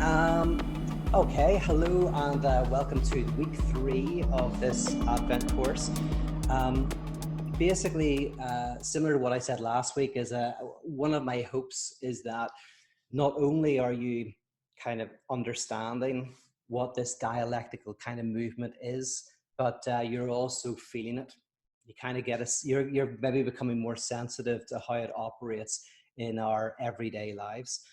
Okay, hello and welcome to week 3 of this Advent course. Basically, similar to what I said last week, is one of my hopes is that not only are you kind of understanding what this dialectical kind of movement is, but you're also feeling it. You kind of get you're maybe becoming more sensitive to how it operates in our everyday lives.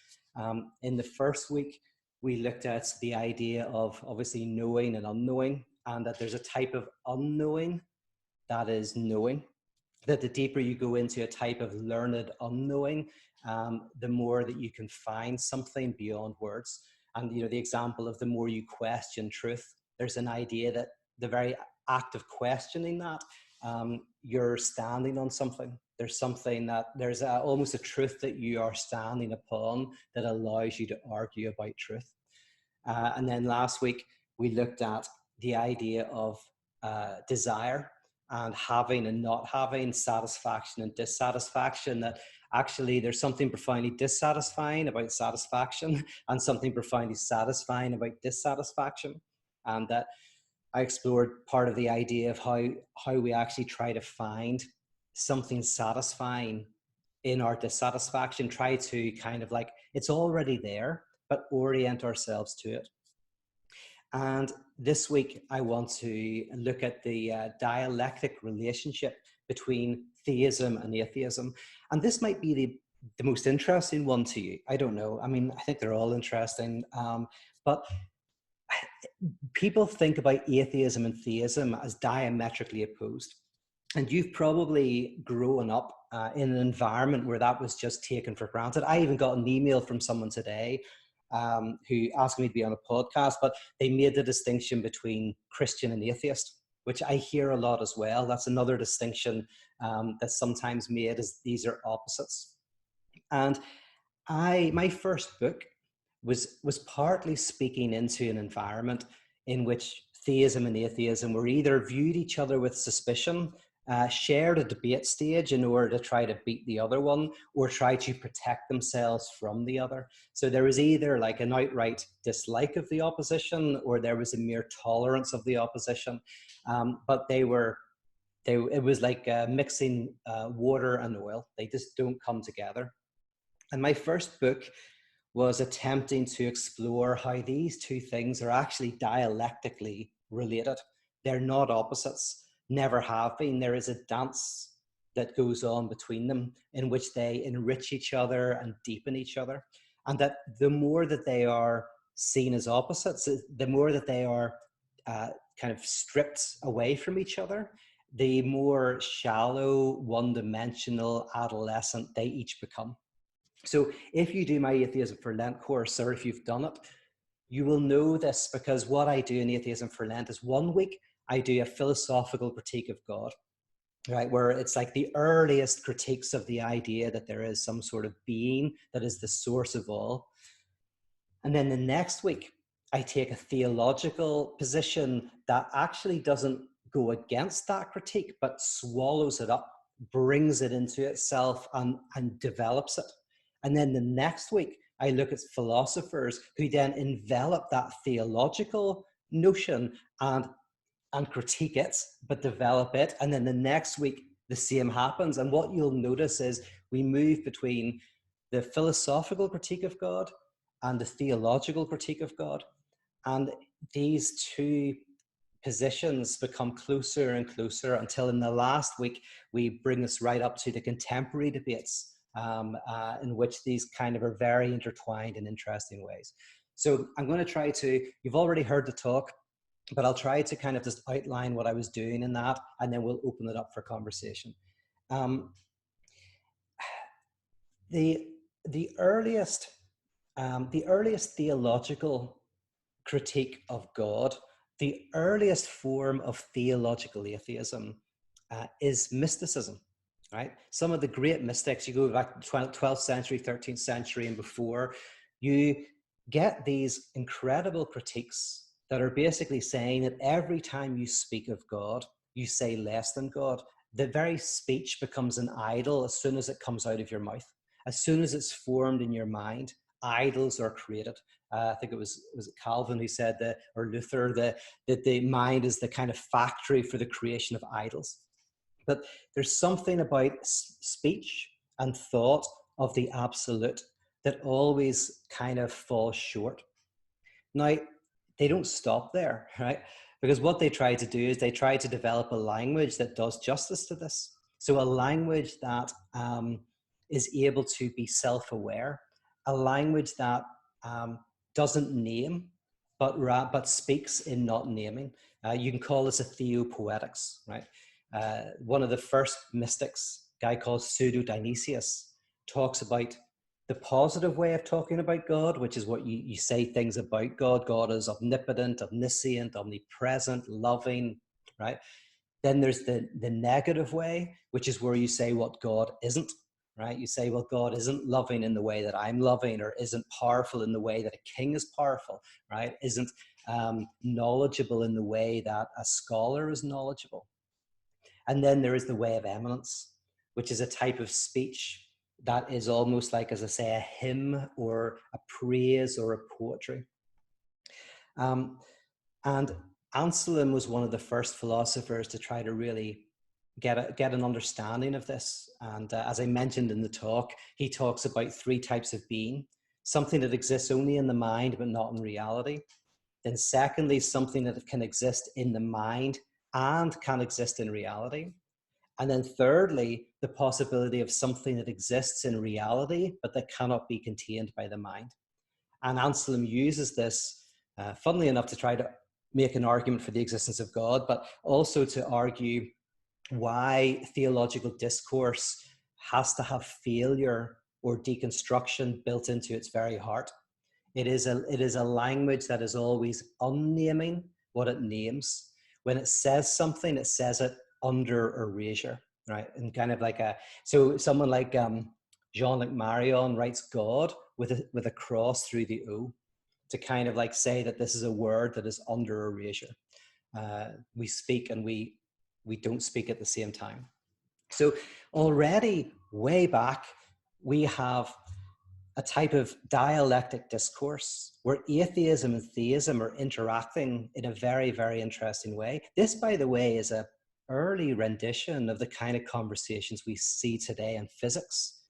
In the first week, we looked at the idea of obviously knowing and unknowing, and that there's a type of unknowing that is knowing. That the deeper you go into a type of learned unknowing, the more that you can find something beyond words. And the example of the more you question truth, there's an idea that the very act of questioning that, you're standing on something. There's almost a truth that you are standing upon that allows you to argue about truth. And then last week, we looked at the idea of desire and having and not having, satisfaction and dissatisfaction, that actually there's something profoundly dissatisfying about satisfaction and something profoundly satisfying about dissatisfaction. And that I explored part of the idea of how we actually try to find something satisfying in our dissatisfaction, try to kind of like, it's already there, but orient ourselves to it. And this week, I want to look at the dialectic relationship between theism and atheism. And this might be the most interesting one to you. I don't know. I mean, I think they're all interesting. But people think about atheism and theism as diametrically opposed. And you've probably grown up in an environment where that was just taken for granted. I even got an email from someone today who asked me to be on a podcast, but they made the distinction between Christian and atheist, which I hear a lot as well. That's another distinction that's sometimes made, is these are opposites. And my first book was partly speaking into an environment in which theism and atheism were either viewed each other with suspicion, shared a debate stage in order to try to beat the other one, or try to protect themselves from the other. So there was either like an outright dislike of the opposition, or there was a mere tolerance of the opposition. But it was like mixing water and oil. They just don't come together. And my first book was attempting to explore how these two things are actually dialectically related. They're not opposites. Never have been. There is a dance that goes on between them in which they enrich each other and deepen each other. And that the more that they are seen as opposites, the more that they are kind of stripped away from each other, the more shallow, one-dimensional, adolescent they each become. So if you do my Atheism for Lent course, or if you've done it, you will know this, because what I do in Atheism for Lent is 1 week, I do a philosophical critique of God, right? Where it's like the earliest critiques of the idea that there is some sort of being that is the source of all. And then the next week, I take a theological position that actually doesn't go against that critique, but swallows it up, brings it into itself and develops it. And then the next week, I look at philosophers who then envelop that theological notion and critique it, but develop it. And then the next week, the same happens. And what you'll notice is we move between the philosophical critique of God and the theological critique of God. And these two positions become closer and closer until in the last week, we bring us right up to the contemporary debates, in which these kind of are very intertwined in interesting ways. So I'm going to try to, you've already heard the talk, but I'll try to kind of just outline what I was doing in that, and then we'll open it up for conversation. The earliest theological critique of God, the earliest form of theological atheism is mysticism, right? Some of the great mystics, you go back to 12th century, 13th century and before, you get these incredible critiques that are basically saying that every time you speak of God, you say less than God. The very speech becomes an idol as soon as it comes out of your mouth. As soon as it's formed in your mind, idols are created. I think it was Calvin who said that, or Luther, that the mind is the kind of factory for the creation of idols. But there's something about speech and thought of the absolute that always kind of falls short. Now, they don't stop there, right? Because what they try to do is they try to develop a language that does justice to this. So a language that is able to be self-aware, a language that doesn't name, but speaks in not naming. You can call this a theopoetics, right? One of the first mystics, a guy called Pseudo-Dionysius, talks about the positive way of talking about God, which is what you say things about God. God is omnipotent, omniscient, omnipresent, loving, right? Then there's the negative way, which is where you say what God isn't, right? You say, well, God isn't loving in the way that I'm loving, or isn't powerful in the way that a king is powerful, right? Isn't knowledgeable in the way that a scholar is knowledgeable. And then there is the way of eminence, which is a type of speech that is almost like, as I say, a hymn or a praise or a poetry. And Anselm was one of the first philosophers to try to really get an understanding of this. And as I mentioned in the talk, he talks about three types of being: something that exists only in the mind but not in reality. Then secondly, something that can exist in the mind and can exist in reality. And then thirdly, the possibility of something that exists in reality, but that cannot be contained by the mind. And Anselm uses this, funnily enough, to try to make an argument for the existence of God, but also to argue why theological discourse has to have failure or deconstruction built into its very heart. It is a language that is always unnaming what it names. When it says something, it says it under erasure, right? And kind of like so someone like Jean-Luc Marion writes God with a cross through the O, to kind of like say that this is a word that is under erasure. We speak and we don't speak at the same time. So already way back, we have a type of dialectic discourse where atheism and theism are interacting in a very, very interesting way. This, by the way, is an early rendition of the kind of conversations we see today in physics,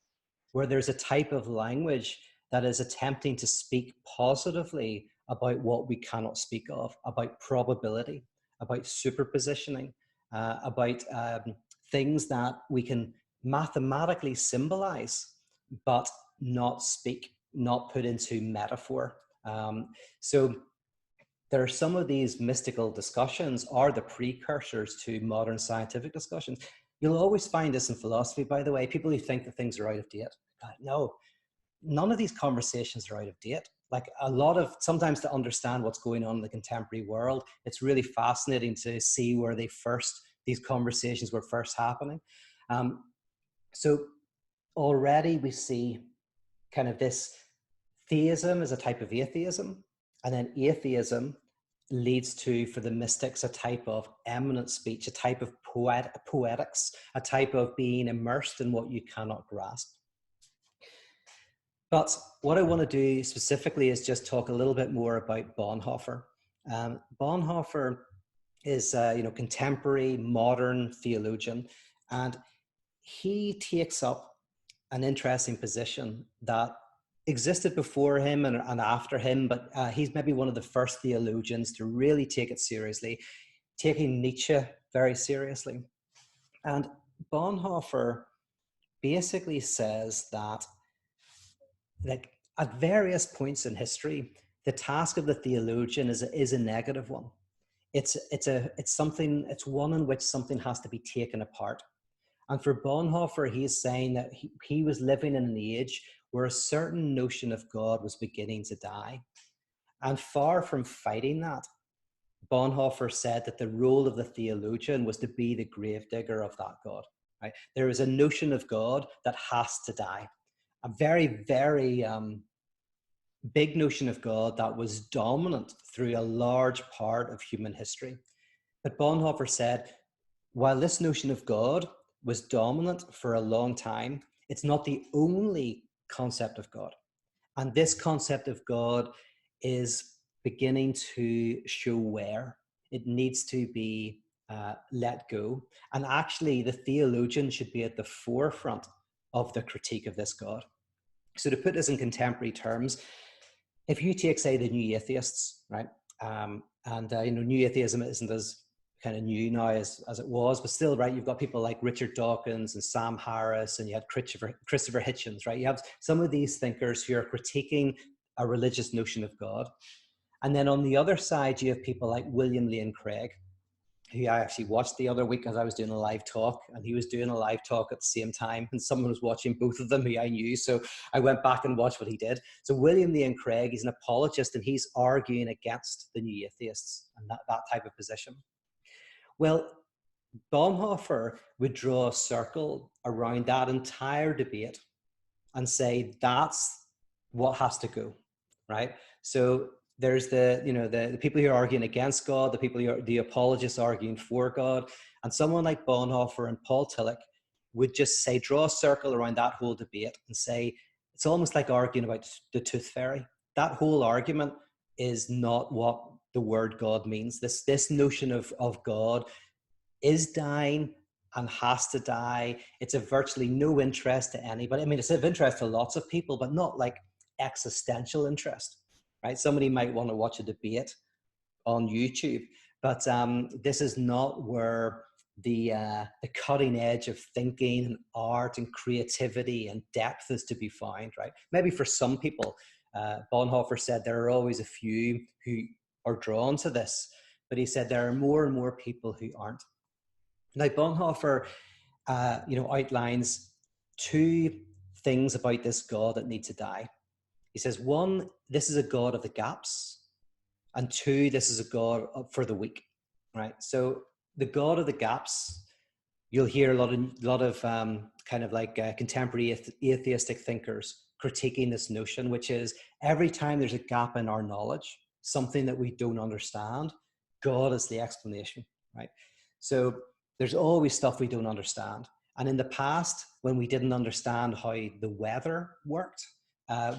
where there's a type of language that is attempting to speak positively about what we cannot speak of, about probability, about superpositioning, about things that we can mathematically symbolize, but not speak, not put into metaphor. So there are some of these mystical discussions are the precursors to modern scientific discussions. You'll always find this in philosophy, by the way, people who think that things are out of date. No, none of these conversations are out of date. Like sometimes to understand what's going on in the contemporary world, it's really fascinating to see where these conversations were first happening. So already we see kind of this theism is a type of atheism, and then atheism leads to, for the mystics, a type of eminent speech, a type of poetics, a type of being immersed in what you cannot grasp. But what I want to do specifically is just talk a little bit more about Bonhoeffer. Bonhoeffer is contemporary modern theologian, and he takes up an interesting position that existed before him and after him, but he's maybe one of the first theologians to really take it seriously, taking Nietzsche very seriously. And Bonhoeffer basically says that, like, at various points in history, the task of the theologian is a negative one. It's one in which something has to be taken apart. And for Bonhoeffer, he's saying that he was living in an age where a certain notion of God was beginning to die. And far from fighting that, Bonhoeffer said that the role of the theologian was to be the gravedigger of that God. Right? There is a notion of God that has to die. A very, very big notion of God that was dominant through a large part of human history. But Bonhoeffer said, while this notion of God was dominant for a long time, it's not the only concept of God. And this concept of God is beginning to show wear. It needs to be let go. And actually, the theologian should be at the forefront of the critique of this God. So to put this in contemporary terms, if you take, say, the new atheists, right? New atheism isn't as kind of new now as it was, but still, right, you've got people like Richard Dawkins and Sam Harris, and you had Christopher Hitchens, right? You have some of these thinkers who are critiquing a religious notion of God. And then on the other side, you have people like William Lane Craig, who I actually watched the other week as I was doing a live talk, and he was doing a live talk at the same time, and someone was watching both of them who I knew, so I went back and watched what he did. So William Lane Craig, he's an apologist, and he's arguing against the new atheists and that type of position. Well, Bonhoeffer would draw a circle around that entire debate and say that's what has to go, right? So there's the people who are arguing against God, the people who are the apologists arguing for God, and someone like Bonhoeffer and Paul Tillich would just say, draw a circle around that whole debate and say, it's almost like arguing about the tooth fairy. That whole argument is not what the word God means. This notion of God is dying and has to die. It's of virtually no interest to anybody. I mean, it's of interest to lots of people, but not like existential interest, right? Somebody might want to watch a debate on YouTube, but this is not where the cutting edge of thinking and art and creativity and depth is to be found, right? Maybe for some people, Bonhoeffer said there are always a few who are drawn to this, but he said there are more and more people who aren't. Now, Bonhoeffer, outlines two things about this God that need to die. He says, one, this is a God of the gaps, and two, this is a God for the weak, right? So the God of the gaps, you'll hear a lot of contemporary atheistic thinkers critiquing this notion, which is every time there's a gap in our knowledge, something that we don't understand, God is the explanation, right? So there's always stuff we don't understand. And in the past, when we didn't understand how the weather worked,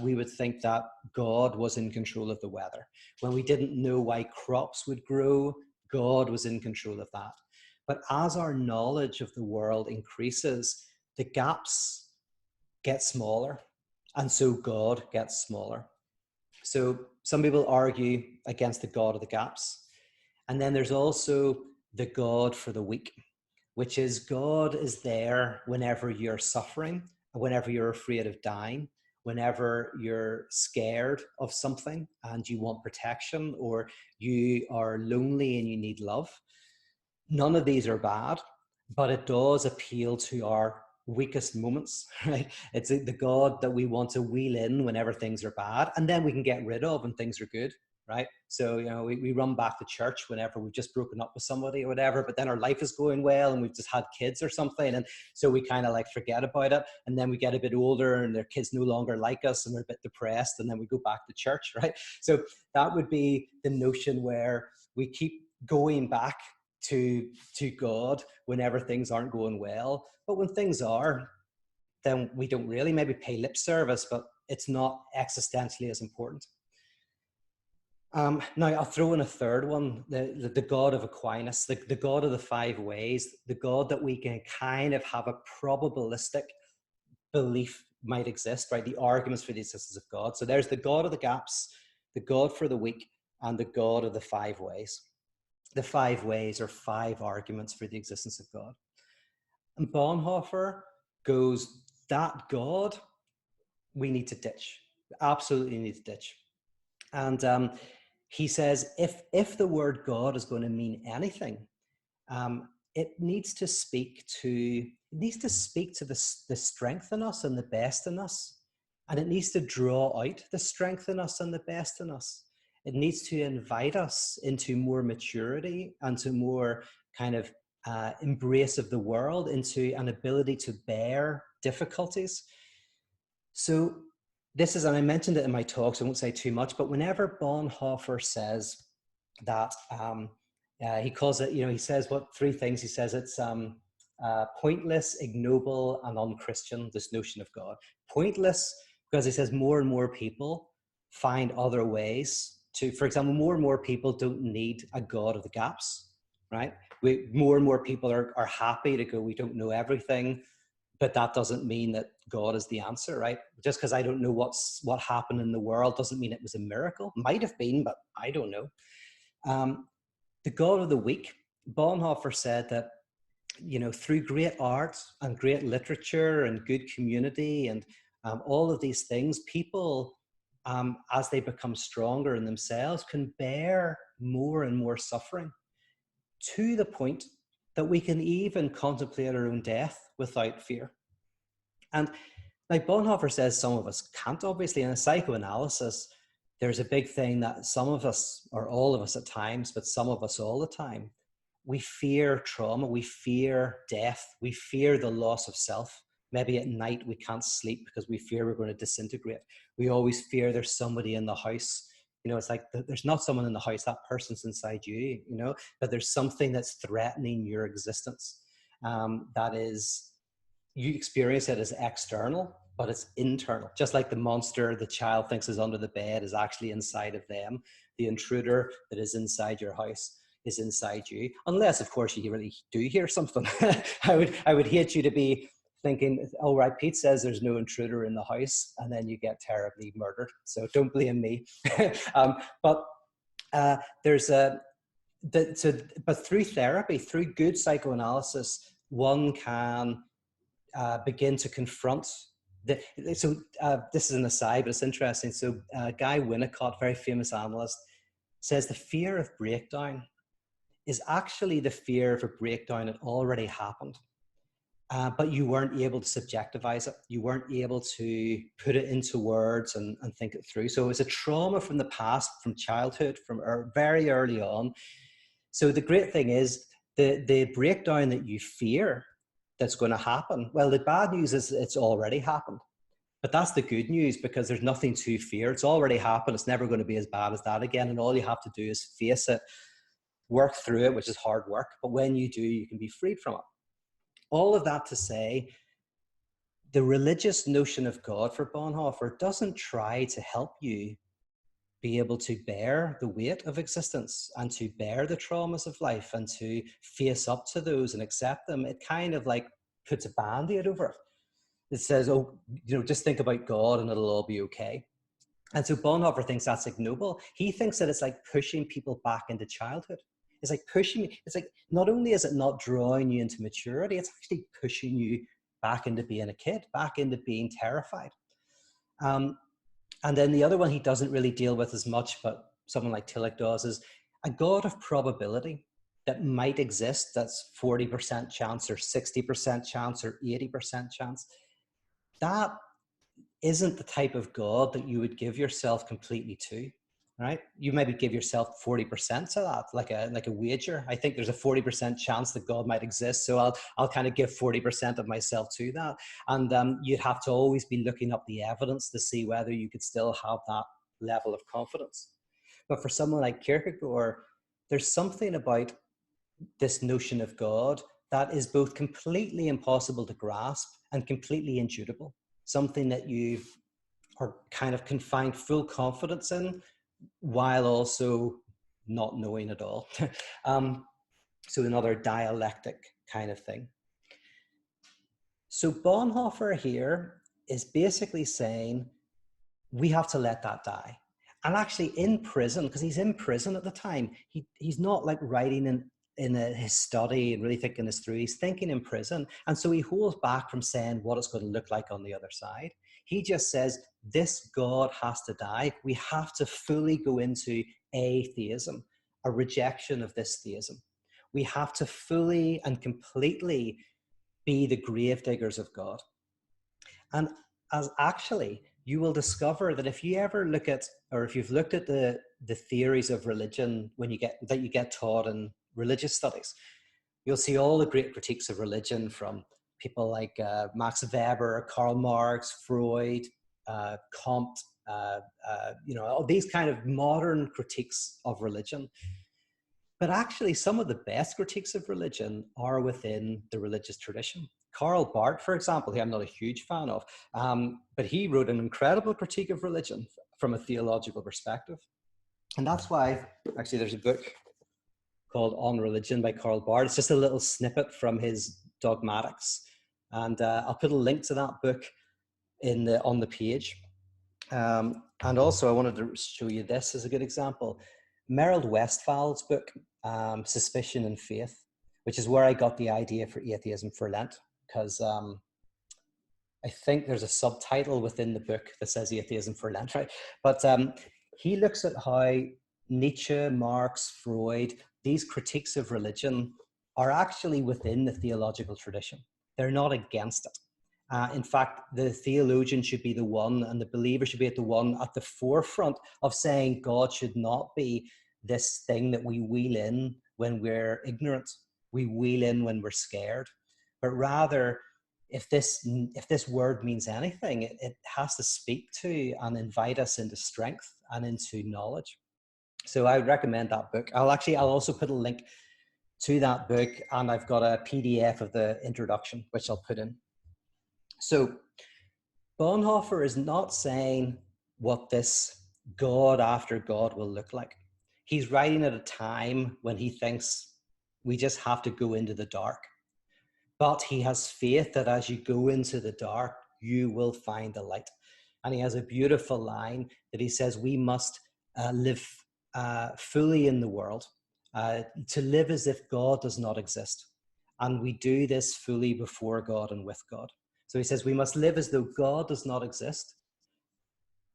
we would think that God was in control of the weather. When we didn't know why crops would grow, God was in control of that. But as our knowledge of the world increases, the gaps get smaller, and so God gets smaller. So some people argue against the God of the gaps. And then there's also the God for the weak, which is God is there whenever you're suffering, whenever you're afraid of dying, whenever you're scared of something and you want protection, or you are lonely and you need love. None of these are bad, but it does appeal to our weakest moments, right? It's the God that we want to wheel in whenever things are bad, and then we can get rid of when things are good, right? So, we run back to church whenever we've just broken up with somebody or whatever, but then our life is going well and we've just had kids or something. And so we kind of like forget about it. And then we get a bit older and their kids no longer like us and we're a bit depressed. And then we go back to church, right? So that would be the notion where we keep going back to God whenever things aren't going well. But when things are, then we don't really maybe pay lip service, but it's not existentially as important. Now, I'll throw in a third one, the God of Aquinas, the God of the five ways, the God that we can kind of have a probabilistic belief might exist, right? The arguments for the existence of God. So there's the God of the gaps, the God for the weak, and the God of the five ways. The five ways are five arguments for the existence of God. And Bonhoeffer goes, that God, we need to ditch. We absolutely need to ditch. And he says, if the word God is going to mean anything, it needs to speak to the strength in us and the best in us. And it needs to draw out the strength in us and the best in us. It needs to invite us into more maturity and to more kind of embrace of the world, into an ability to bear difficulties. So this is, and I mentioned it in my talk, so I won't say too much, but whenever Bonhoeffer says that, he calls it, he says what three things? He says it's pointless, ignoble, and unchristian, this notion of God. Pointless because he says more and more people find other ways to, for example, more and more people don't need a God of the gaps, right? More and more people are happy to go, we don't know everything, but that doesn't mean that God is the answer, right? Just because I don't know what happened in the world doesn't mean it was a miracle. Might have been, but I don't know. The God of the weak, Bonhoeffer said that, through great art and great literature and good community and all of these things, people, as they become stronger in themselves, can bear more and more suffering, to the point that we can even contemplate our own death without fear. And like Bonhoeffer says, some of us can't, obviously. In a psychoanalysis, there's a big thing that some of us, or all of us at times, but some of us all the time, we fear trauma, we fear death, we fear the loss of self. Maybe at night we can't sleep because we fear we're going to disintegrate. We always fear there's somebody in the house. It's like there's not someone in the house, that person's inside you, but there's something that's threatening your existence. That is, you experience it as external, but it's internal. Just like the monster the child thinks is under the bed is actually inside of them. The intruder that is inside your house is inside you, unless, of course, you really do hear something. I would hate you to be thinking, oh, right, Pete says there's no intruder in the house, and then you get terribly murdered. So don't blame me. But through therapy, through good psychoanalysis, one can begin to confront. This is an aside, but it's interesting. So Guy Winnicott, very famous analyst, says the fear of breakdown is actually the fear of a breakdown that already happened. But you weren't able to subjectivize it. You weren't able to put it into words and think it through. So it was a trauma from the past, from childhood, from very early on. So the great thing is the breakdown that you fear that's going to happen. Well, the bad news is it's already happened. But that's the good news, because there's nothing to fear. It's already happened. It's never going to be as bad as that again. And all you have to do is face it, work through it, which is hard work. But when you do, you can be freed from it. All of that to say, the religious notion of God for Bonhoeffer doesn't try to help you be able to bear the weight of existence and to bear the traumas of life and to face up to those and accept them. It kind of like puts a band-aid over it. It says, oh, just think about God and it'll all be okay. And so Bonhoeffer thinks that's ignoble. He thinks that it's like pushing people back into childhood. It's like not only is it not drawing you into maturity, it's actually pushing you back into being a kid, back into being terrified. And then the other one he doesn't really deal with as much, but someone like Tillich does, is a God of probability that might exist. That's 40% chance or 60% chance or 80% chance. That isn't the type of God that you would give yourself completely to. Right? You maybe give yourself 40% to that, like a wager. I think there's a 40% chance that God might exist, so I'll kind of give 40% of myself to that. And you'd have to always be looking up the evidence to see whether you could still have that level of confidence. But for someone like Kierkegaard, there's something about this notion of God that is both completely impossible to grasp and completely indubitable. Something that you are kind of can find full confidence in, while also not knowing at all. So another dialectic kind of thing. So Bonhoeffer here is basically saying we have to let that die. And actually in prison, because he's in prison at the time, he's not like writing in his study and really thinking this through. He's thinking in prison. And so he holds back from saying what it's going to look like on the other side. He just says, this God has to die. We have to fully go into atheism, a rejection of this theism. We have to fully and completely be the gravediggers of God. And as actually, you will discover that if you ever look at, or if you've looked at the theories of religion that you get taught in religious studies, you'll see all the great critiques of religion from people like Max Weber, Karl Marx, Freud, Comte, all these kind of modern critiques of religion. But actually, some of the best critiques of religion are within the religious tradition. Karl Barth, for example, who I'm not a huge fan of, but he wrote an incredible critique of religion from a theological perspective. And that's why, actually, there's a book called On Religion by Karl Barth. It's just a little snippet from his Dogmatics. And I'll put a link to that book on the page. And also, I wanted to show you this as a good example. Merrill Westphal's book, Suspicion and Faith, which is where I got the idea for Atheism for Lent, because I think there's a subtitle within the book that says Atheism for Lent, right? But he looks at how Nietzsche, Marx, Freud, these critiques of religion are actually within the theological tradition. They're not against it. In fact, the theologian should be the one, and the believer should be at the forefront of saying God should not be this thing that we wheel in when we're ignorant. We wheel in when we're scared. But rather, if this word means anything, it has to speak to and invite us into strength and into knowledge. So I would recommend that book. I'll also put a link to that book, and I've got a PDF of the introduction, which I'll put in. So Bonhoeffer is not saying what this God after God will look like. He's writing at a time when he thinks we just have to go into the dark. But he has faith that as you go into the dark, you will find the light. And he has a beautiful line that he says, we must live fully in the world, to live as if God does not exist. And we do this fully before God and with God. So he says we must live as though God does not exist.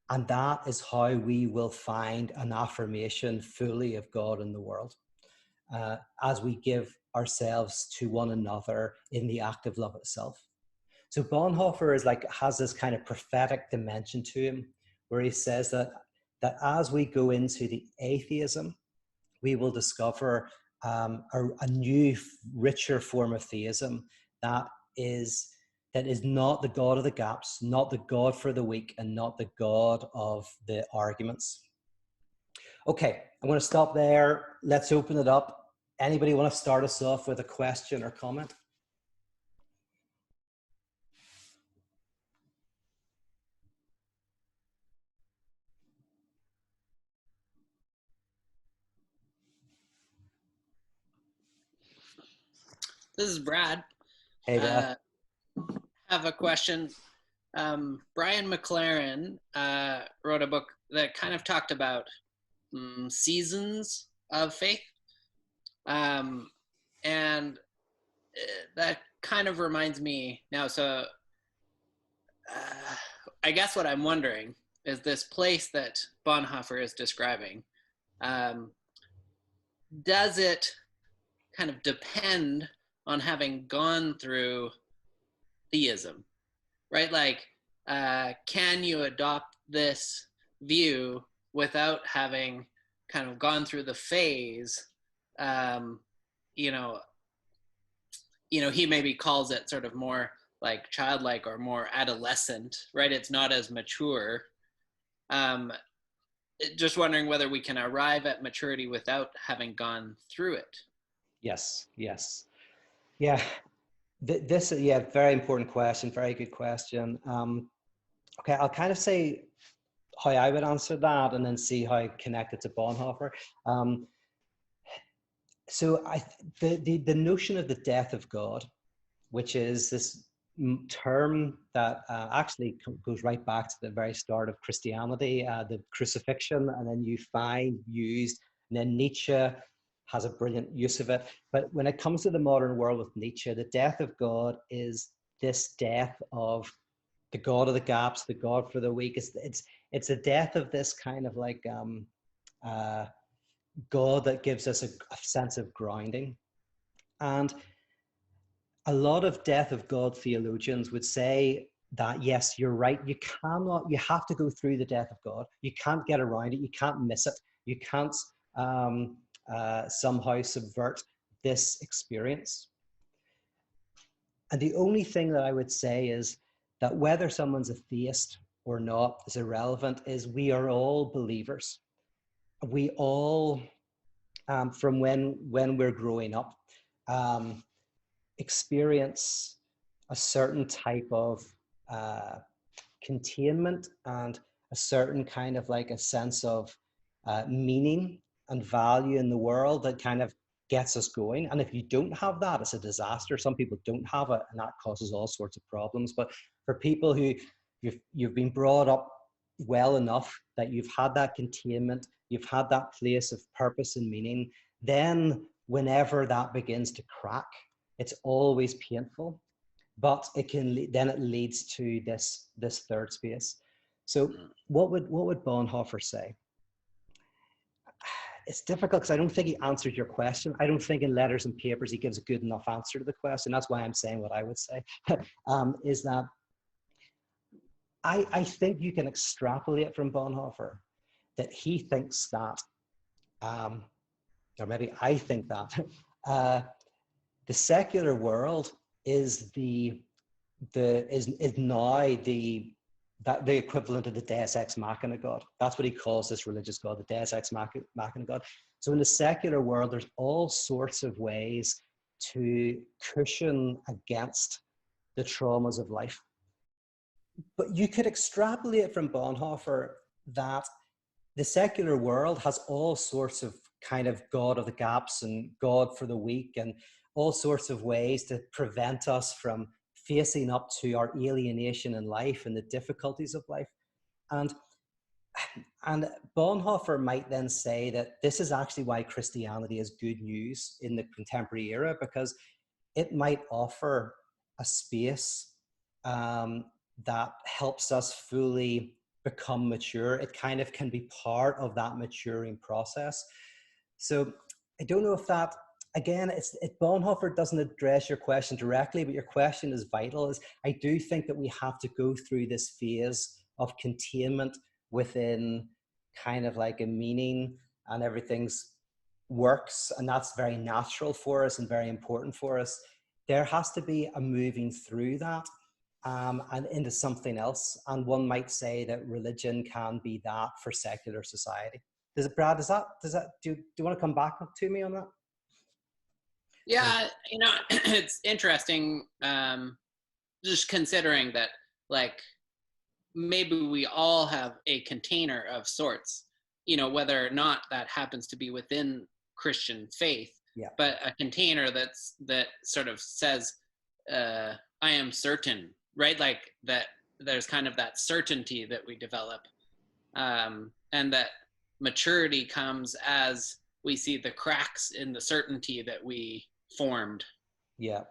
And that is how we will find an affirmation fully of God in the world, as we give ourselves to one another in the act of love itself. So Bonhoeffer has this kind of prophetic dimension to him, where he says that as we go into the atheism, we will discover a new, richer form of theism that is not the God of the gaps, not the God for the weak, and not the God of the arguments. Okay, I'm going to stop there. Let's open it up. Anybody want to start us off with a question or comment? This is Brad. Hey, Brad. Have a question. Brian McLaren wrote a book that kind of talked about seasons of faith. And that kind of reminds me now. So I guess what I'm wondering is this place that Bonhoeffer is describing, does it kind of depend on having gone through theism, right? Like, can you adopt this view without having kind of gone through the phase? He maybe calls it sort of more like childlike or more adolescent, right? It's not as mature. Just wondering whether we can arrive at maturity without having gone through it. Yes. Yeah. Very important question. Very good question. Okay, I'll kind of say how I would answer that and then see how I connect it to Bonhoeffer. So the notion of the death of God, which is this term that actually goes right back to the very start of Christianity, the crucifixion, and then you find used, and then Nietzsche has a brilliant use of it. But when it comes to the modern world with Nietzsche, the death of God is this death of the God of the gaps, the God for the weak. It's a death of this kind of like God that gives us a sense of grounding. And a lot of death of God theologians would say that, yes, you're right. You have to go through the death of God. You can't get around it. You can't miss it. You can't somehow subvert this experience. And the only thing that I would say is that whether someone's a theist or not is irrelevant, is we are all believers. We all, from when we're growing up, experience a certain type of containment and a certain kind of like a sense of meaning and value in the world that kind of gets us going. And if you don't have that, it's a disaster. Some people don't have it, and that causes all sorts of problems. But for people who you've been brought up well enough that you've had that containment, you've had that place of purpose and meaning, then whenever that begins to crack, it's always painful, but it can then it leads to this third space. So what would Bonhoeffer say? It's difficult because I don't think he answered your question. I don't think in Letters and Papers he gives a good enough answer to the question. That's why I'm saying what I would say. Is that I think you can extrapolate from Bonhoeffer that he thinks that, or maybe I think that, the secular world is now the equivalent of the Deus Ex Machina God. That's what he calls this religious God, the Deus Ex Machina God. So in the secular world, there's all sorts of ways to cushion against the traumas of life. But you could extrapolate from Bonhoeffer that the secular world has all sorts of kind of God of the gaps and God for the weak and all sorts of ways to prevent us from facing up to our alienation in life and the difficulties of life. And Bonhoeffer might then say that this is actually why Christianity is good news in the contemporary era, because it might offer a space that helps us fully become mature. It kind of can be part of that maturing process. So I don't know if that, again, Bonhoeffer doesn't address your question directly, but your question is vital. I do think that we have to go through this phase of containment within kind of like a meaning, and everything's works, and that's very natural for us and very important for us. There has to be a moving through that and into something else. And one might say that religion can be that for secular society. Brad, do you want to come back to me on that? Yeah, it's interesting, just considering that, like, maybe we all have a container of sorts, whether or not that happens to be within Christian faith, yeah, but a container that sort of says, I am certain, right? Like that there's kind of that certainty that we develop, and that maturity comes as we see the cracks in the certainty that we formed. Yeah.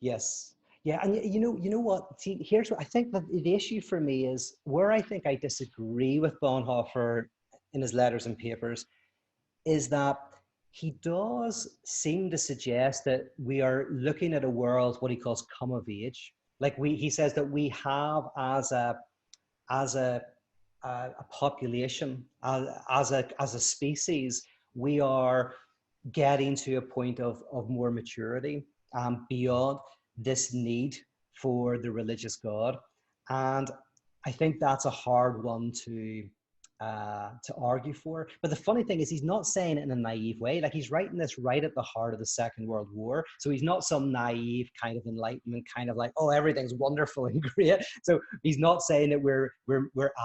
Yes. Yeah. And you know what? See, here's what I think that the issue for me is where I think I disagree with Bonhoeffer in his Letters and Papers is that he does seem to suggest that we are looking at a world, what he calls come of age. Like he says that we have as a population, as a species, we are getting to a point of more maturity beyond this need for the religious God. And I think that's a hard one to argue for. But the funny thing is he's not saying it in a naive way. Like, he's writing this right at the heart of the Second World War. So he's not some naive kind of enlightenment, kind of like, oh, everything's wonderful and great. So he's not saying that we're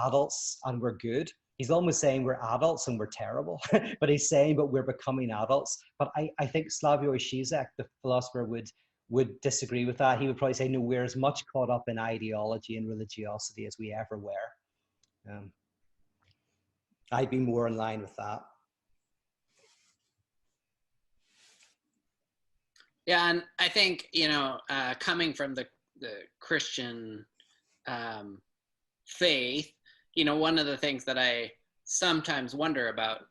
adults and we're good. He's almost saying we're adults and we're terrible, but he's saying, but we're becoming adults. But I think Slavoj Žižek, the philosopher, would disagree with that. He would probably say, no, we're as much caught up in ideology and religiosity as we ever were. I'd be more in line with that. Yeah, and I think, coming from the Christian faith, one of the things that I sometimes wonder about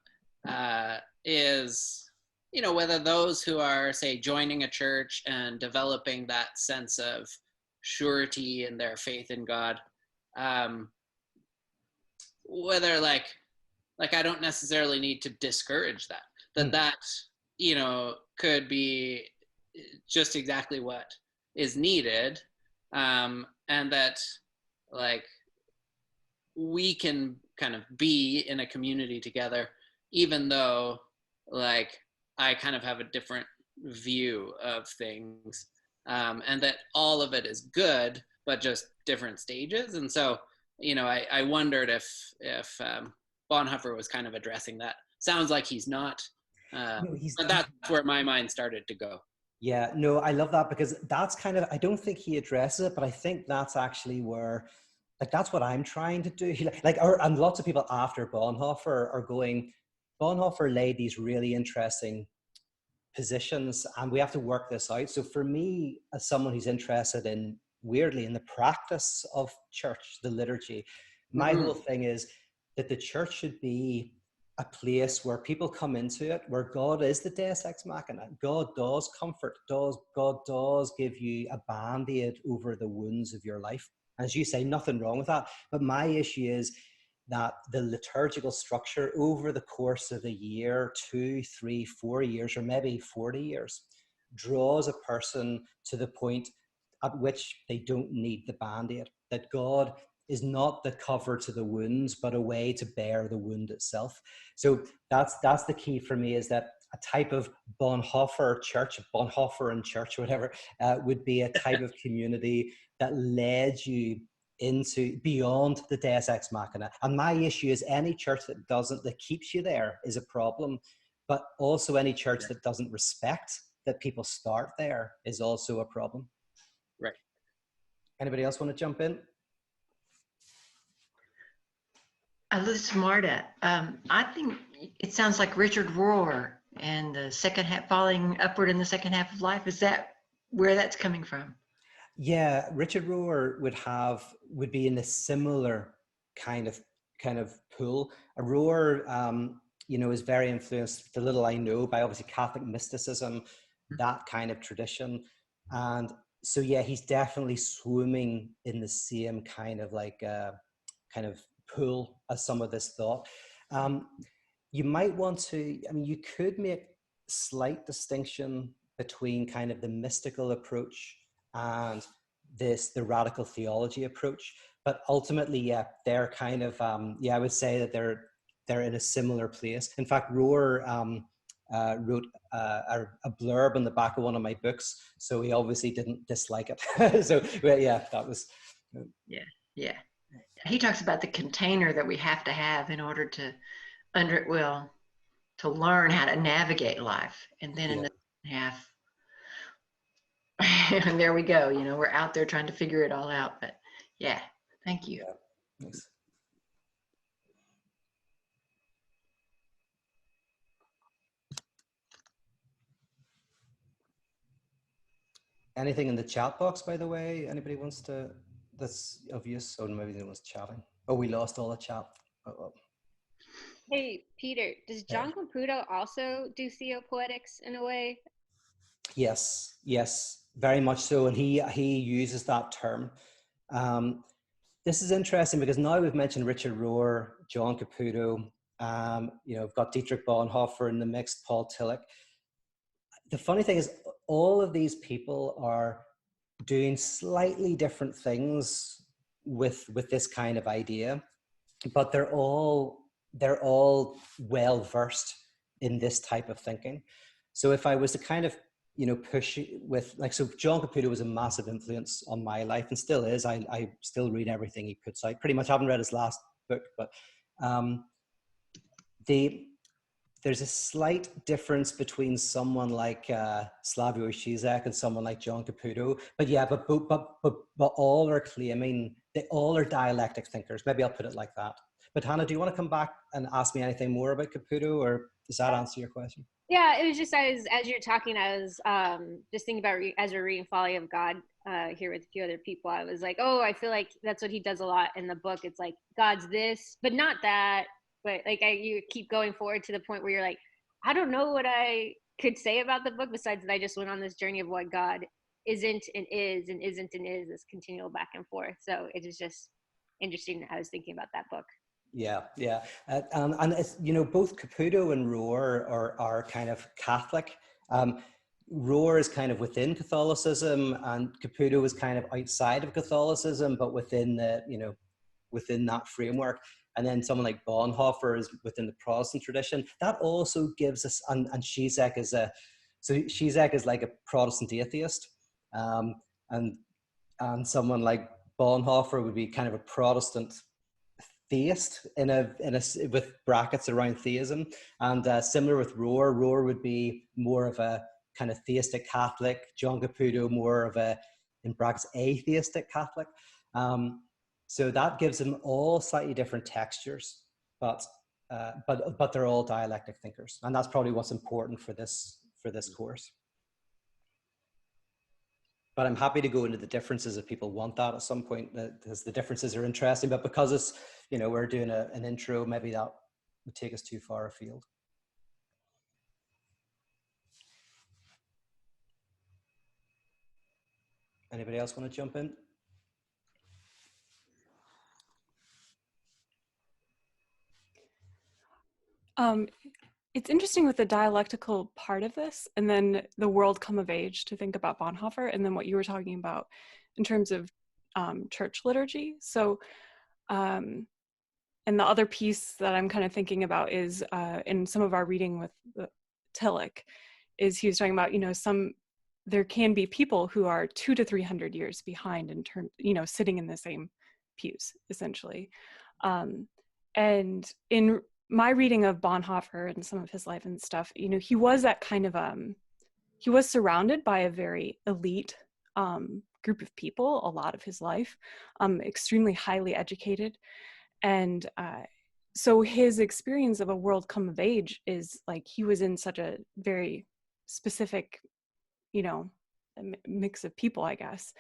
is, whether those who are, say, joining a church and developing that sense of surety in their faith in God, whether like I don't necessarily need to discourage that could be just exactly what is needed, and that like we can kind of be in a community together, even though like I kind of have a different view of things. and that all of it is good, but just different stages. And so, I wondered if Bonhoeffer was kind of addressing that. Sounds like he's not, No, but that's where my mind started to go. Yeah, no, I love that, because that's kind of, I don't think he addresses it, but I think that's actually where, like, that's what I'm trying to do. And lots of people after Bonhoeffer are going, Bonhoeffer laid these really interesting positions and we have to work this out. So for me, as someone who's interested in, weirdly, in the practice of church, the liturgy, my whole thing is that the church should be a place where people come into it, where God is the Deus Ex Machina. God does comfort, God does give you a band-aid over the wounds of your life. And as you say, nothing wrong with that. But my issue is that the liturgical structure over the course of a year, 2, 3, 4 years, or maybe 40 years, draws a person to the point at which they don't need the band-aid, that God is not the cover to the wounds, but a way to bear the wound itself. So that's the key for me, is that a type of Bonhoeffer church, Bonhoeffer church, whatever, would be a type of community that led you into beyond the Deus Ex Machina. And my issue is any church that keeps you there is a problem, but also any church that doesn't respect that people start there is also a problem. Right. Anybody else want to jump in? This is Marta. I think it sounds like Richard Rohr and the second half, falling upward in the second half of life. Is that where that's coming from? Yeah, Richard Rohr would be in a similar kind of pool. Rohr, is very influenced, the little I know, by obviously Catholic mysticism, that kind of tradition. And so, yeah, he's definitely swimming in the same kind of pool as some of this thought. You might want to, you could make slight distinction between kind of the mystical approach and the radical theology approach, but ultimately, yeah, they're kind of, I would say that they're in a similar place. In fact, Rohr wrote a blurb on the back of one of my books, so he obviously didn't dislike it. So, yeah, that was. Yeah. He talks about the container that we have to have in order to, to learn how to navigate life. And then in the second half, and there we go, we're out there trying to figure it all out. But yeah, thank you. Yeah. Thanks. Anything in the chat box, by the way? Anybody wants to, that's of use? Oh, maybe no one's chatting. Oh, we lost all the chat. Oh. Hey, Peter, does John Caputo also do theopoetics in a way? Yes, very much so. And he uses that term. This is interesting because now we've mentioned Richard Rohr, John Caputo, we've got Dietrich Bonhoeffer in the mix, Paul Tillich. The funny thing is, all of these people are doing slightly different things with this kind of idea, but they're all well versed in this type of thinking. So if I was to kind of push with, so John Caputo was a massive influence on my life and still is. I still read everything he puts out. Pretty much, I haven't read his last book, but there's a slight difference between someone like Slavoj Žižek and someone like John Caputo. But yeah, but all are claiming, they all are dialectic thinkers. Maybe I'll put it like that. But Hannah, do you want to come back and ask me anything more about Caputo, or does that answer your question? Yeah, it was just, as you're talking, I was just thinking about, as we're reading Folly of God here with a few other people, I was like, oh, I feel like that's what he does a lot in the book. It's like, God's this, but not that. But you keep going forward to the point where you're like, I don't know what I could say about the book besides that I just went on this journey of what God isn't and is, and isn't and is, this continual back and forth. So it is just interesting. I was thinking about that book. Yeah. And it's, both Caputo and Rohr are kind of Catholic. Rohr is kind of within Catholicism, and Caputo is kind of outside of Catholicism, but within within that framework. And then someone like Bonhoeffer is within the Protestant tradition. That also gives us, and Žižek is like a Protestant atheist. um, and someone like Bonhoeffer would be kind of a Protestant theist with brackets around theism, and similar with Rohr. Rohr would be more of a kind of theistic Catholic. John Caputo more of a, in brackets, atheistic Catholic. So that gives them all slightly different textures, but they're all dialectic thinkers, and that's probably what's important for this course. But I'm happy to go into the differences if people want that at some point, because the differences are interesting. But because it's, we're doing an intro, maybe that would take us too far afield. Anybody else want to jump in? It's interesting with the dialectical part of this, and then the world come of age, to think about Bonhoeffer, and then what you were talking about in terms of church liturgy. So, and the other piece that I'm kind of thinking about is in some of our reading with Tillich, is he was talking about, there can be people who are 200 to 300 years behind in terms, sitting in the same pews, essentially. And in my reading of Bonhoeffer and some of his life and stuff, he was that kind of, he was surrounded by a very elite group of people a lot of his life, extremely highly educated. And so his experience of a world come of age is like, he was in such a very specific, mix of people, I guess.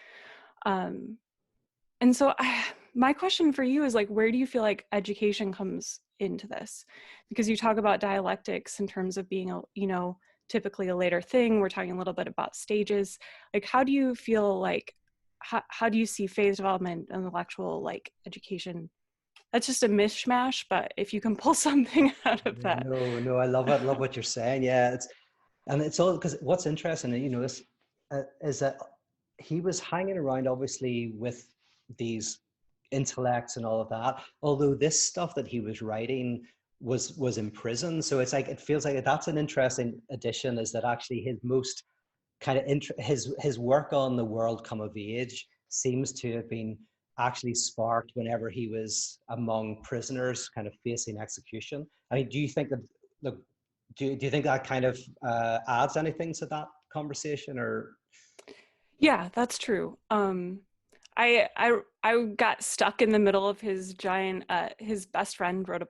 And so my question for you is, like, where do you feel like education comes into this? Because you talk about dialectics in terms of being typically a later thing. We're talking a little bit about stages. Like, how do you feel like, how do you see faith development, intellectual, like, education? That's just a mishmash, but if you can pull something out of that. No, I love it. I love what you're saying. Yeah, it's all because what's interesting, this is that he was hanging around, obviously, with these intellects and all of that, although this stuff that he was writing was in prison. So it's like, it feels like that's an interesting addition, is that actually his most kind of his work on the world come of age seems to have been actually sparked whenever he was among prisoners kind of facing execution. I mean, do you think that do you think that kind of adds anything to that conversation? Or yeah, that's true. I got stuck in the middle of his giant, his best friend wrote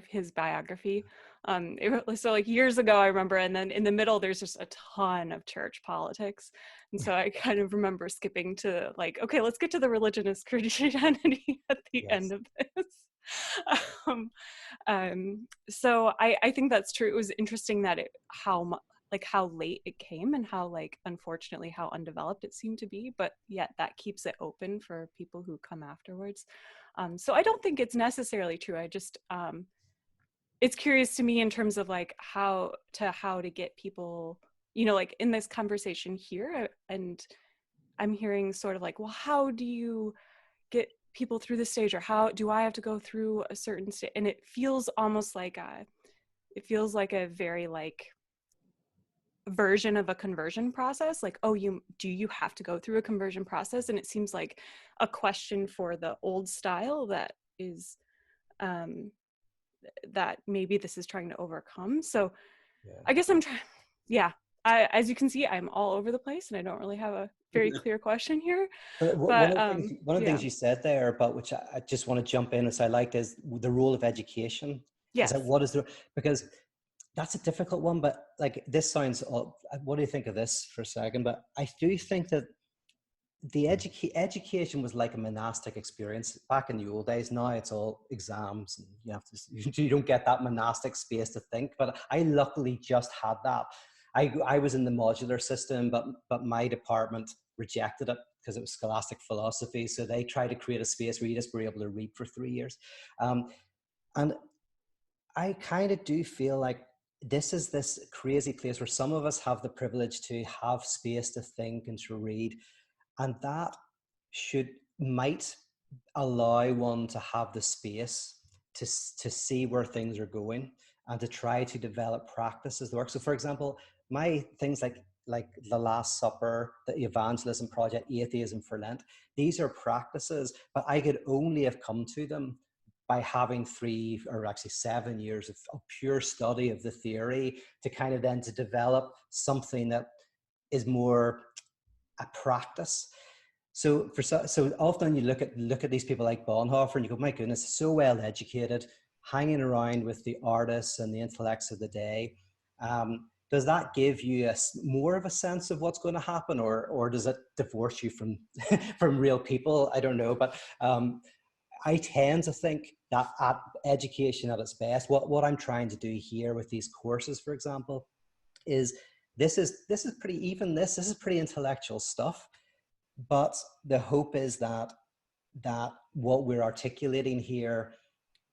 his biography. So like years ago, I remember, and then in the middle, there's just a ton of church politics. And so I kind of remember skipping to, like, okay, let's get to the religionless Christianity at the end of this. So I think that's true. It was interesting that how late it came, and how, like, unfortunately, how undeveloped it seemed to be, but yet that keeps it open for people who come afterwards. So I don't think it's necessarily true. I just, it's curious to me in terms of, like, how to get people, like, in this conversation here, and I'm hearing sort of like, well, how do you get people through the stage, or how do I have to go through a certain stage? And it feels almost like a very, like, version of a conversion process, like, oh, do you have to go through a conversion process? And it seems like a question for the old style that is that maybe this is trying to overcome. So yeah. I guess I'm trying, as you can see, I'm all over the place, and I don't really have a very clear question here. But one of the things you said there, about which I just want to jump in, as I liked, is the role of education. Yes. Because that's a difficult one, but, like, this sounds, what do you think of this for a second? But I do think that the education was like a monastic experience back in the old days. Now it's all exams, and you don't get that monastic space to think. But I luckily just had that. I was in the modular system, but my department rejected it because it was scholastic philosophy. So they tried to create a space where you just were able to read for 3 years. And I kind of do feel like this is this crazy place where some of us have the privilege to have space to think and to read. And that might allow one to have the space to see where things are going, and to try to develop practices that work. So, for example, my things like like the Last Supper, the Evangelism Project, Atheism for Lent. These are practices, but I could only have come to them by having 3 or actually 7 years of pure study of the theory to kind of then to develop something that is more a practice. So so often you look at these people like Bonhoeffer and you go, my goodness, so well educated, hanging around with the artists and the intellects of the day. Does that give you more of a sense of what's going to happen, or does it divorce you from from real people? I don't know, but I tend to think that at education at its best, what I'm trying to do here with these courses, for example, is this is pretty intellectual stuff, but the hope is that what we're articulating here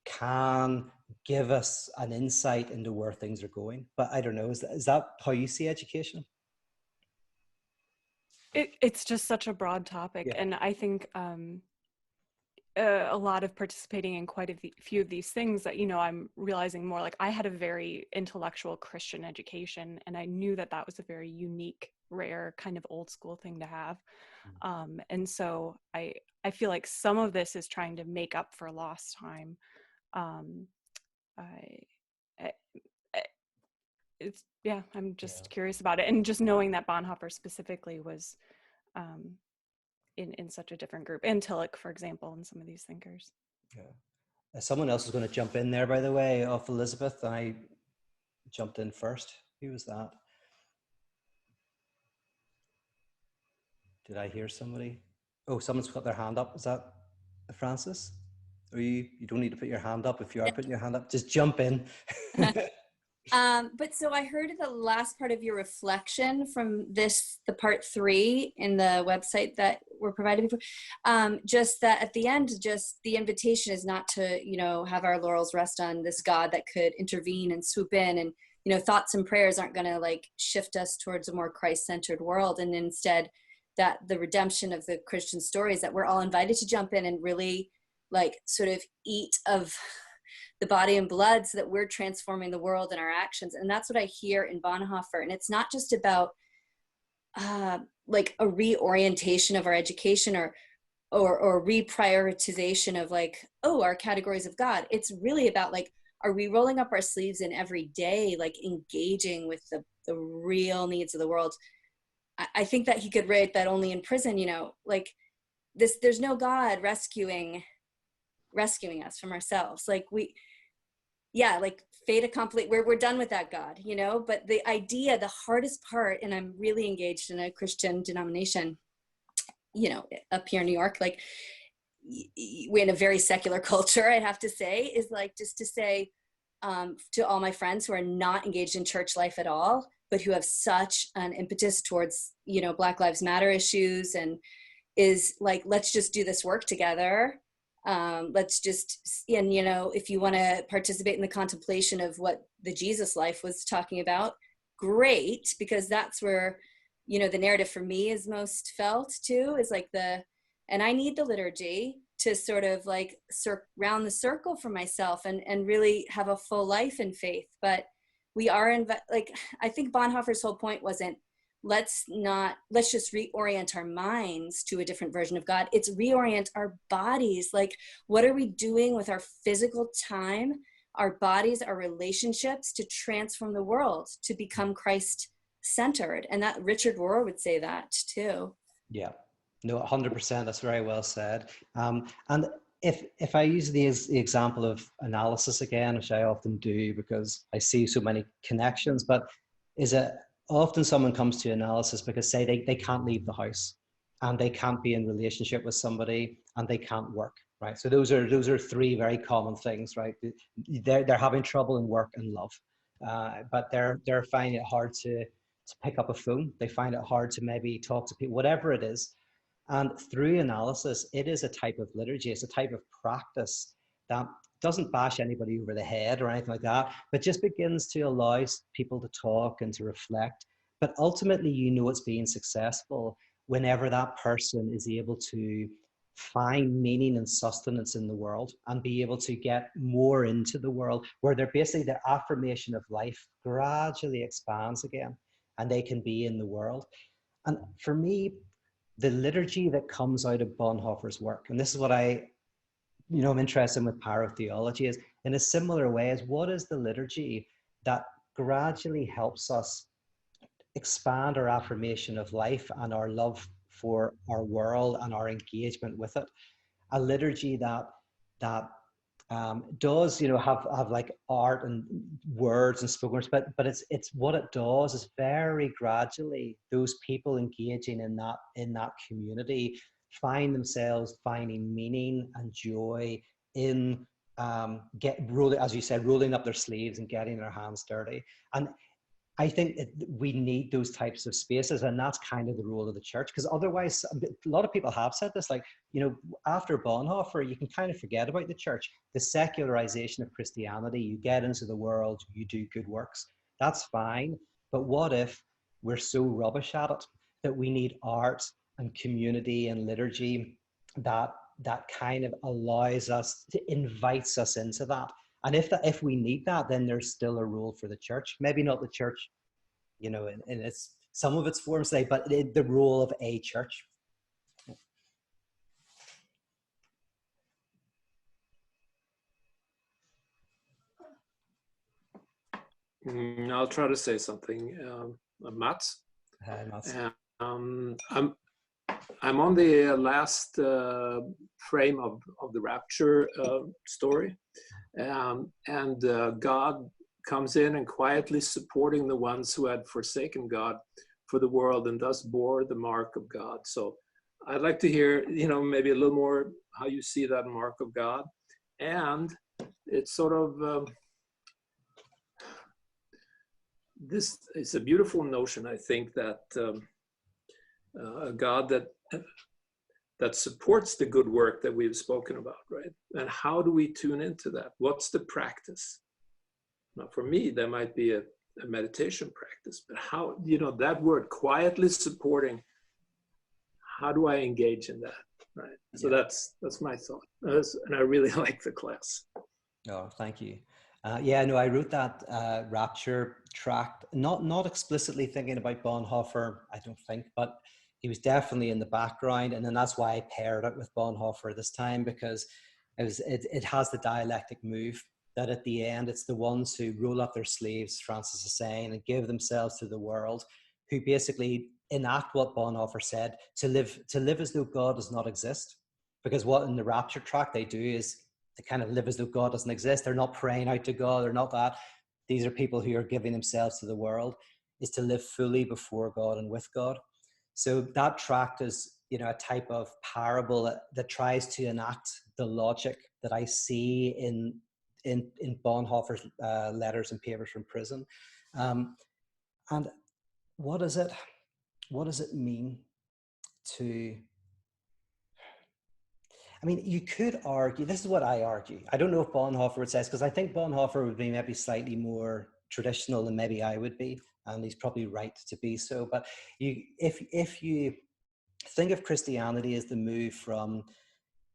can give us an insight into where things are going. But I don't know, is that how you see education? It's just such a broad topic, yeah. And I think a lot of participating in quite a few of these things that, I'm realizing more like I had a very intellectual Christian education, and I knew that was a very unique, rare kind of old school thing to have. And so I feel like some of this is trying to make up for lost time. I'm just curious about it, and just knowing that Bonhoeffer specifically was in such a different group, and Tillich, for example, and some of these thinkers. Yeah. Someone else was going to jump in there, by the way, off Elizabeth. I jumped in first. Who was that? Did I hear somebody? Oh, someone's got their hand up. Is that Francis? Or you don't need to put your hand up. If you are putting your hand up, just jump in. But so I heard the last part of your reflection from the part 3 in the website that were provided before. Just that at the end, just the invitation is not to, have our laurels rest on this God that could intervene and swoop in, and, thoughts and prayers aren't going to like shift us towards a more Christ-centered world. And instead that the redemption of the Christian story is that we're all invited to jump in and really like sort of eat of the body and blood so that we're transforming the world and our actions. And that's what I hear in Bonhoeffer. And it's not just about like a reorientation of our education or reprioritization of like, our categories of God. It's really about like, are we rolling up our sleeves in every day, like engaging with the real needs of the world? I think that he could write that only in prison, like this, there's no God rescuing us from ourselves. Like like fait accompli, we're done with that God, but the idea, the hardest part, and I'm really engaged in a Christian denomination, up here in New York, like we're in a very secular culture, I'd have to say, is like just to say to all my friends who are not engaged in church life at all, but who have such an impetus towards, Black Lives Matter issues, and is like, let's just do this work together. Let's just, and if you want to participate in the contemplation of what the Jesus life was talking about, great, because that's where, the narrative for me is most felt too, is like and I need the liturgy to sort of like round the circle for myself and really have a full life in faith. But we are I think Bonhoeffer's whole point wasn't, let's just reorient our minds to a different version of God. It's reorient our bodies. Like, what are we doing with our physical time, our bodies, our relationships to transform the world, to become Christ-centered? And that Richard Rohr would say that too. Yeah, no, 100%. That's very well said. And if I use the example of analysis again, which I often do because I see so many connections, but is it often someone comes to analysis because say they can't leave the house and they can't be in relationship with somebody and they can't work, right? So those are 3 very common things, right? They're having trouble in work and love, but they're finding it hard to pick up a phone. They find it hard to maybe talk to people, whatever it is. And through analysis, it is a type of liturgy. It's a type of practice that doesn't bash anybody over the head or anything like that, but just begins to allow people to talk and to reflect. But ultimately, it's being successful whenever that person is able to find meaning and sustenance in the world and be able to get more into the world, where their affirmation of life gradually expands again. and they can be in the world. And for me, the liturgy that comes out of Bonhoeffer's work, and this is what I'm interested in with parotheology, is in a similar way as what is the liturgy that gradually helps us expand our affirmation of life and our love for our world and our engagement with it. A liturgy that does have like art and words and spoken words, but it's what it does is very gradually those people engaging in that community find themselves finding meaning and joy in as you said, rolling up their sleeves and getting their hands dirty. And I think we need those types of spaces, and that's kind of the role of the church, because otherwise, a lot of people have said this, like, after Bonhoeffer, you can kind of forget about the church. The secularization of Christianity, you get into the world, you do good works, that's fine. But what if we're so rubbish at it that we need art and community and liturgy that kind of allows us, invites us into that? And if we need that, then there's still a role for the church. Maybe not the church, in its some of its forms today, but the role of a church. I'll try to say something. Mats. Hi, Mats. I'm on the last frame of the Rapture story. And God comes in and quietly supporting the ones who had forsaken God for the world and thus bore the mark of God. So I'd like to hear, maybe a little more how you see that mark of God. And it's sort of, this is a beautiful notion, I think, that a God that supports the good work that we've spoken about, right? And how do we tune into that? What's the practice? Now, for me, that might be a meditation practice, but how, that word, quietly supporting, how do I engage in that, right? So that's my thought. And I really like the class. Oh, thank you. I wrote that Rapture Track, not explicitly thinking about Bonhoeffer, I don't think, but he was definitely in the background, and then that's why I paired it with Bonhoeffer this time, because it has the dialectic move that at the end it's the ones who roll up their sleeves, Francis is saying, and give themselves to the world, who basically enact what Bonhoeffer said, to live as though God does not exist. Because what in the Rapture Track they do is they kind of live as though God doesn't exist. They're not praying out to God. They're not that. These are people who are giving themselves to the world, is to live fully before God and with God. So that tract is, a type of parable that tries to enact the logic that I see in Bonhoeffer's letters and papers from prison. And what does it mean to? I mean, you could argue, this is what I argue. I don't know if Bonhoeffer would say, because I think Bonhoeffer would be maybe slightly more traditional than maybe I would be, and he's probably right to be so. But if you think of Christianity as the move from,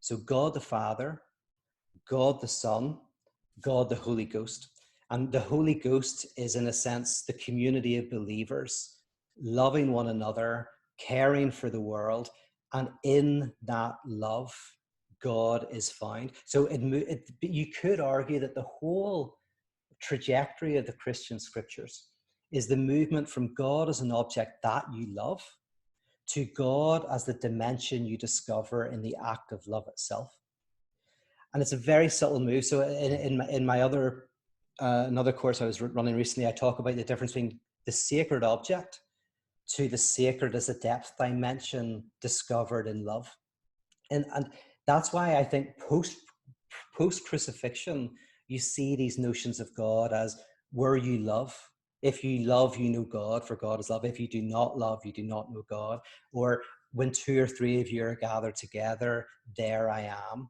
so God the Father, God the Son, God the Holy Ghost. And the Holy Ghost is, in a sense, the community of believers, loving one another, caring for the world, and in that love, God is found. So you could argue that the whole trajectory of the Christian scriptures is the movement from God as an object that you love to God as the dimension you discover in the act of love itself. And it's a very subtle move. So in my other another course I was running recently, I talk about the difference between the sacred object to the sacred as a depth dimension discovered in love. And that's why I think post crucifixion, you see these notions of God as where you love. If you love, you know God, for God is love. If you do not love, you do not know God. Or when 2 or 3 of you are gathered together, there I am.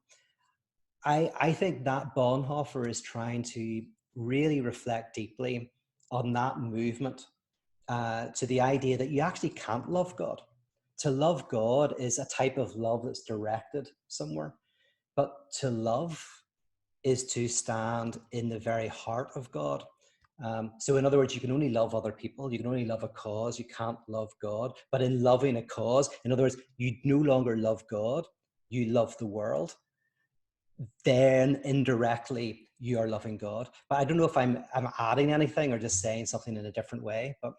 I think that Bonhoeffer is trying to really reflect deeply on that movement to the idea that you actually can't love God. To love God is a type of love that's directed somewhere. But to love is to stand in the very heart of God So in other words, you can only love other people. You can only love a cause. You can't love God. But in loving a cause, in other words, you no longer love God. You love the world. Then indirectly, you are loving God. But I don't know if I'm adding anything or just saying something in a different way. But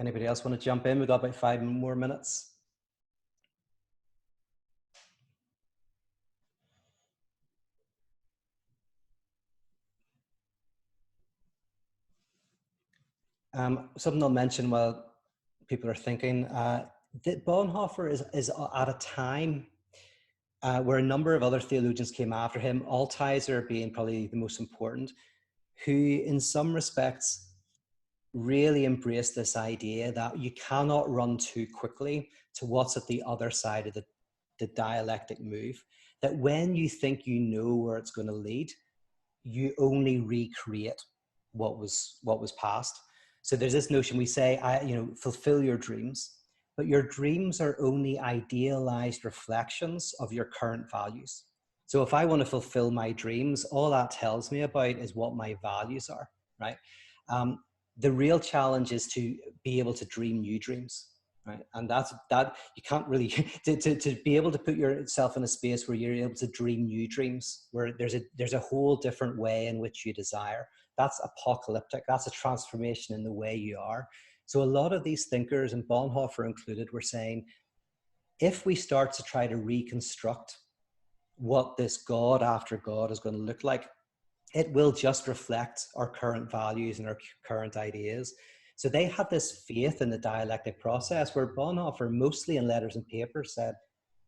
anybody else want to jump in? We've got about 5 more minutes. Something I'll mention while people are thinking, that Bonhoeffer is at a time where a number of other theologians came after him, Altizer being probably the most important, who in some respects really embraced this idea that you cannot run too quickly to what's at the other side of the dialectic move, that when you think you know where it's going to lead, you only recreate what was past. So there's this notion we say, fulfill your dreams, but your dreams are only idealized reflections of your current values. So if I want to fulfill my dreams, all that tells me about is what my values are, right? The real challenge is to be able to dream new dreams, right? And that you can't really, to be able to put yourself in a space where you're able to dream new dreams, where there's a whole different way in which you desire. That's apocalyptic. That's a transformation in the way you are. So a lot of these thinkers, and Bonhoeffer included, were saying, if we start to try to reconstruct what this God after God is going to look like, it will just reflect our current values and our current ideas. So they had this faith in the dialectic process, where Bonhoeffer, mostly in letters and papers, said,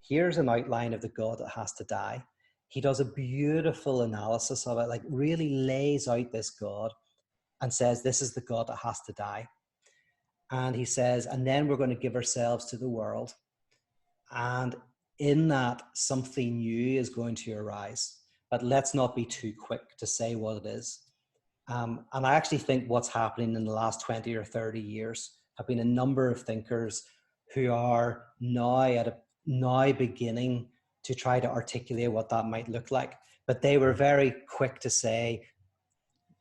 here's an outline of the God that has to die. He does a beautiful analysis of it, like really lays out this God and says, this is the God that has to die. And he says, and then we're going to give ourselves to the world. And in that, something new is going to arise. But let's not be too quick to say what it is. And I actually think what's happening in the last 20 or 30 years have been a number of thinkers who are now beginning to try to articulate what that might look like. But they were very quick to say,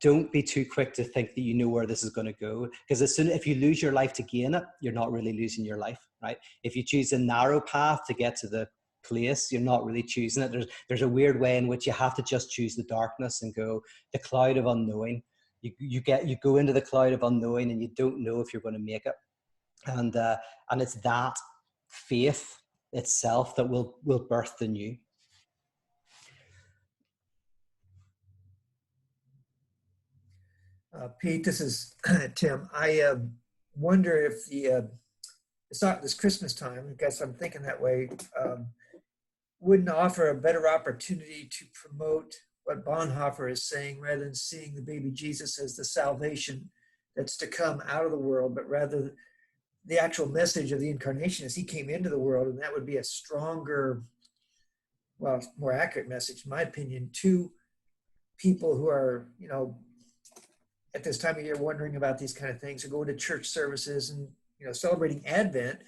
don't be too quick to think that you know where this is going to go. Because if you lose your life to gain it, you're not really losing your life, right? If you choose a narrow path to get to the place, you're not really choosing it. There's a weird way in which you have to just choose the darkness and go the cloud of unknowing. You go into the cloud of unknowing and you don't know if you're going to make it. And it's that faith itself that will birth the new. Pete, this is Tim. I wonder if it's not this Christmas time, I guess I'm thinking that way, wouldn't offer a better opportunity to promote what Bonhoeffer is saying, rather than seeing the baby Jesus as the salvation that's to come out of the world, but rather the actual message of the incarnation as he came into the world. And that would be a stronger, well, more accurate message, in my opinion, to people who are, at this time of year wondering about these kind of things, or going to church services and, celebrating Advent.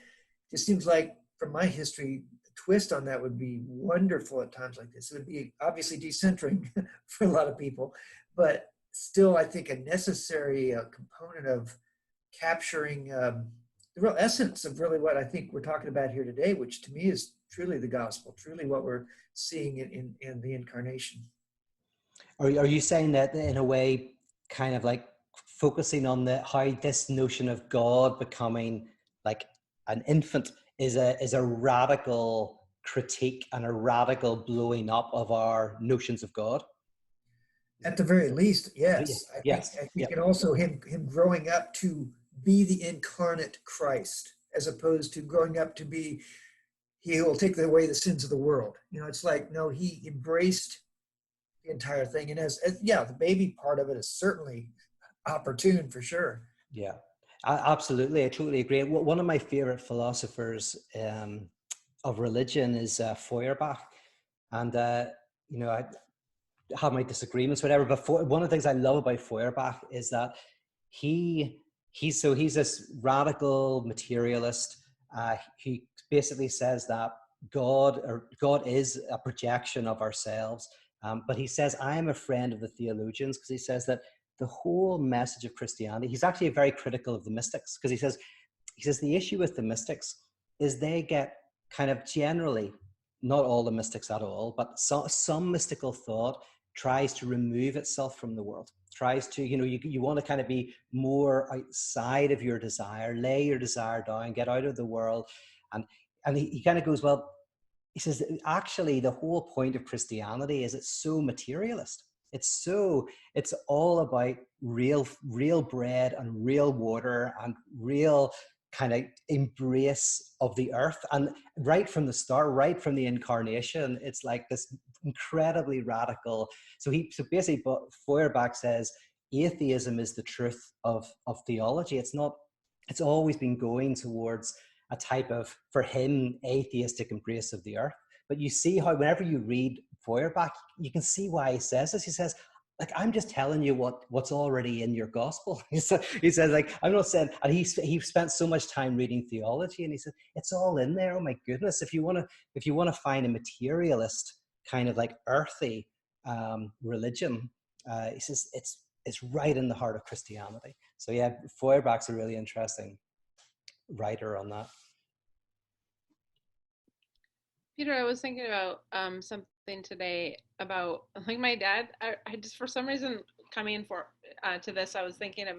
It seems like, from my history, the twist on that would be wonderful at times like this. It would be obviously decentering for a lot of people, but still, I think, a necessary component of capturing the real essence of really what I think we're talking about here today, which to me is truly the gospel, truly what we're seeing in the incarnation. Are you saying that in a way, kind of like focusing on how this notion of God becoming like an infant is a radical critique and a radical blowing up of our notions of God? At the very least, yes. Yes. I think and also him growing up to be the incarnate Christ, as opposed to growing up to be he who will take away the sins of the world. It's like, no, he embraced the entire thing. And as the baby part of it is certainly opportune for sure. Yeah, absolutely. I totally agree. One of my favorite philosophers of religion is Feuerbach. And, I have my disagreements, whatever, but one of the things I love about Feuerbach is that he's this radical materialist. He basically says that God is a projection of ourselves. But he says, I am a friend of the theologians, because he says that the whole message of Christianity, he's actually very critical of the mystics, because he says the issue with the mystics is they get kind of generally, not all the mystics at all, but some mystical thought tries to remove itself from the world, tries to, you want to kind of be more outside of your desire, lay your desire down, get out of the world. And he kind of goes, well, he says, actually, the whole point of Christianity is it's so materialist. It's all about real bread and real water and real kind of embrace of the earth. And right from the start, right from the incarnation, it's like this incredibly radical. So basically Feuerbach says atheism is the truth of theology. It's always been going towards a type of, for him, atheistic embrace of the earth. But you see how whenever you read Feuerbach, you can see why he says this. He says, like, I'm just telling you what's already in your gospel. He says, like, I'm not saying, and he spent so much time reading theology, and he said, it's all in there. Oh my goodness. If you want to find a materialist kind of like earthy religion, he says, it's right in the heart of Christianity. So yeah, Feuerbach's a really interesting writer on that. Peter, I was thinking about something today about, like, my dad. I just, for some reason, coming to this, I was thinking of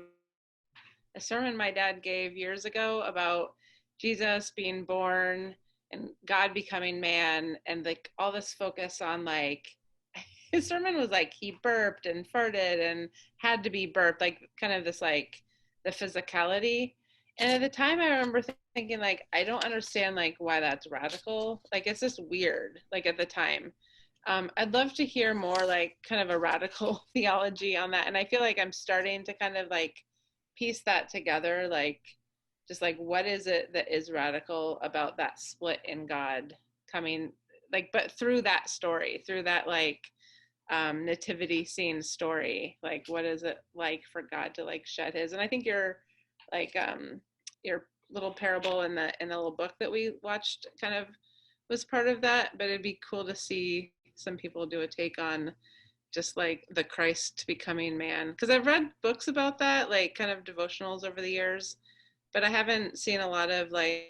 a sermon my dad gave years ago about Jesus being born and God becoming man, and like all this focus on, like, his sermon was like he burped and farted and had to be burped, like kind of this, like, the physicality. And at the time, I remember thinking, like, I don't understand, like, why that's radical. Like, it's just weird, like, at the time. I'd love to hear more, like, kind of a radical theology on that. And I feel like I'm starting to kind of, like, piece that together, like, just, like, what is it that is radical about that split in God coming, like, but through that story, through that, like, nativity scene story, like, what is it like for God to, like, shed his, and I think you're, like, your little parable in the little book that we watched kind of was part of that, but it'd be cool to see some people do a take on just, like, the Christ becoming man, because I've read books about that, like, kind of devotionals over the years, but I haven't seen a lot of, like,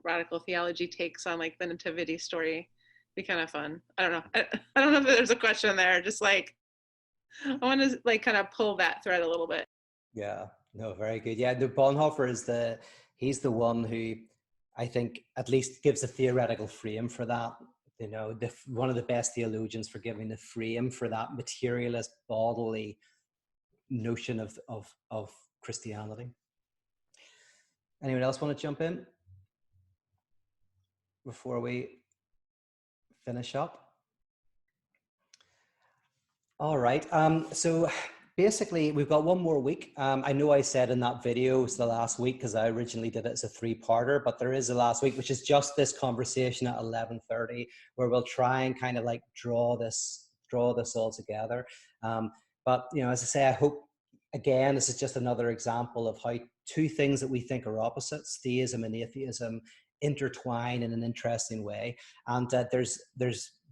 radical theology takes on, like, the nativity story. Be kind of fun. I don't know. I don't know if there's a question there, just, like, I want to, like, kind of pull that thread a little bit. Yeah. No, very good. Yeah, the Bonhoeffer he's the one who I think at least gives a theoretical frame for that. One of the best theologians for giving the frame for that materialist, bodily notion of Christianity. Anyone else want to jump in before we finish up? All right. So basically, we've got one more week. I know I said in that video it's the last week because I originally did it as a 3-parter, but there is a last week, which is just this conversation at 11:30, where we'll try and kind of like draw this all together. But as I say, I hope, again, this is just another example of how two things that we think are opposites, theism and atheism, intertwine in an interesting way. And there's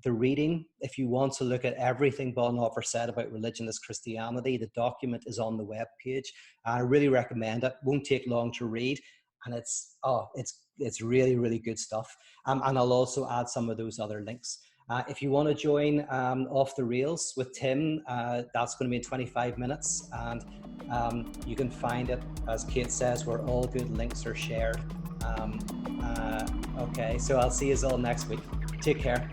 the reading, if you want to look at everything Bonhoeffer said about religionless Christianity, the document is on the web page. I really recommend it. Won't take long to read, and it's really, really good stuff. And I'll also add some of those other links. If you want to join Off the Rails with Tim, that's going to be in 25 minutes, and you can find it, as Kate says, where all good links are shared. Okay, so I'll see you all next week. Take care.